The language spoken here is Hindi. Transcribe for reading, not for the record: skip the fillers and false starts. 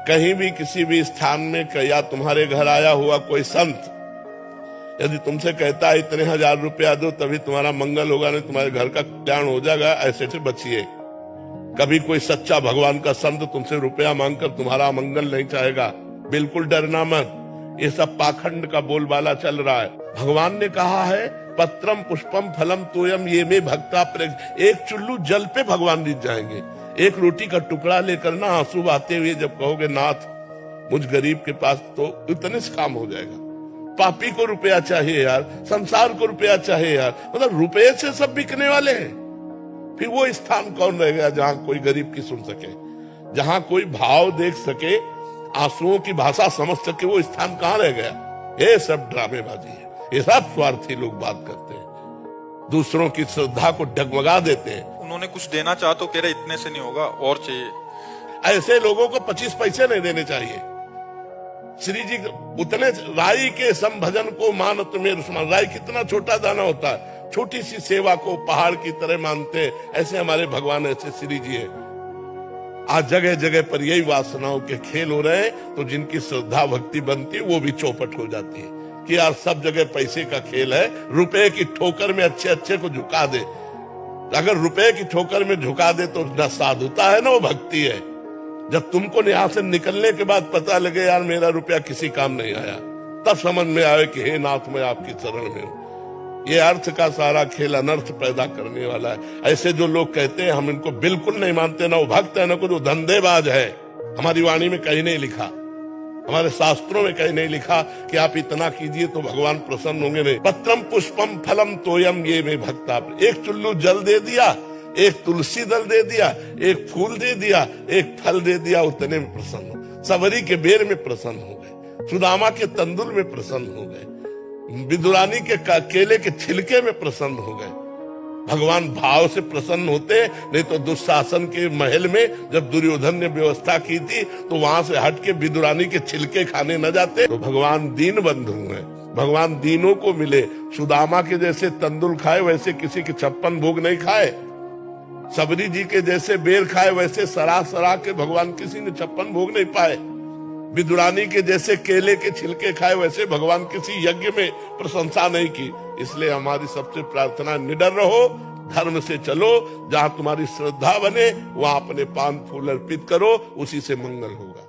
कहीं भी किसी भी स्थान में या तुम्हारे घर आया हुआ कोई संत यदि तुमसे कहता है इतने 1000 रुपया दो तभी तुम्हारा मंगल होगा, नहीं तुम्हारे घर का कल्याण हो जाएगा, ऐसे से बचिए। कभी कोई सच्चा भगवान का संत तुमसे रुपया मांगकर तुम्हारा मंगल नहीं चाहेगा, बिल्कुल डरना मत। ये सब पाखंड का बोलबाला चल रहा है। भगवान ने कहा है पत्रम पुष्पम फलम तोयम ये में भक्ता प्रेम। एक चुल्लू जल पे भगवान जीत जाएंगे। एक रोटी का टुकड़ा लेकर ना आंसू बहाते हुए जब कहोगे नाथ मुझ गरीब के पास, तो इतने से काम हो जाएगा। पापी को रुपया चाहिए यार, संसार को रुपया चाहिए यार, मतलब रुपये से सब बिकने वाले हैं। फिर वो स्थान कौन रह गया जहां कोई गरीब की सुन सके, जहां कोई भाव देख सके, आंसुओं की भाषा समझ सके, वो स्थान कहां रह गया। ये सब ड्रामेबाजी है, ये सब स्वार्थी लोग बात करते हैं, दूसरों की श्रद्धा को डगमगा देते हैं। उन्होंने कुछ देना चाहा तो कह रहे इतने से नहीं होगा और चाहिए। ऐसे लोगों को 25 पैसे नहीं देने चाहिए। श्री जी उतने राई के संभजन को मानत में रुस्मान। राई कितना छोटा दाना होता है, छोटी सी सेवा को पहाड़ की तरह मानते हैं। ऐसे हमारे भगवान, ऐसे श्री जी है। आज जगह जगह पर यही वासनाओं के खेल हो रहे हैं, तो जिनकी श्रद्धा भक्ति बनती है वो भी चौपट हो जाती है कि यार सब जगह पैसे का खेल है, रुपए की ठोकर में अच्छे अच्छे को झुका दे। अगर रुपए की ठोकर में झुका दे तो न साधुता है ना वो भक्ति है। जब तुमको यहाँ से निकलने के बाद पता लगे यार मेरा रुपया किसी काम नहीं आया, तब समझ में आए कि हे नाथ मैं आपकी शरण में हूँ। ये अर्थ का सारा खेल अनर्थ पैदा करने वाला है। ऐसे जो लोग कहते हैं हम इनको बिल्कुल नहीं मानते, ना वो भक्त है ना कोई धंधेबाज है। हमारी वाणी में कहीं नहीं लिखा, हमारे शास्त्रों में कहीं नहीं लिखा कि आप इतना कीजिए तो भगवान प्रसन्न होंगे। नहीं, पत्रम पुष्पम फलम तोयम ये में भक्ता। एक चुल्लू जल दे दिया, एक तुलसी दल दे दिया, एक फूल दे दिया, एक फल दे दिया, उतने में प्रसन्न हो। सबरी के बेर में प्रसन्न हो गए, सुदामा के तंदुल में प्रसन्न हो गए, विदुरानी के केले के छिलके में प्रसन्न हो गए। भगवान भाव से प्रसन्न होते। नहीं तो दुशासन के महल में जब दुर्योधन ने व्यवस्था की थी तो वहां से हट के विदुरानी के छिलके खाने न जाते। तो भगवान दीन बंधु हैं, भगवान दीनों को मिले। सुदामा के जैसे तंदुल खाए वैसे किसी के 56 भोग नहीं खाए, सबरी जी के जैसे बेर खाए वैसे सरा सरा के भगवान किसी ने 56 भोग नहीं पाए। विदुरानी के जैसे केले के छिलके खाए वैसे भगवान किसी यज्ञ में प्रशंसा नहीं की। इसलिए हमारी सबसे प्रार्थना, निडर रहो, धर्म से चलो, जहां तुम्हारी श्रद्धा बने वहां अपने पान फूल अर्पित करो, उसी से मंगल होगा।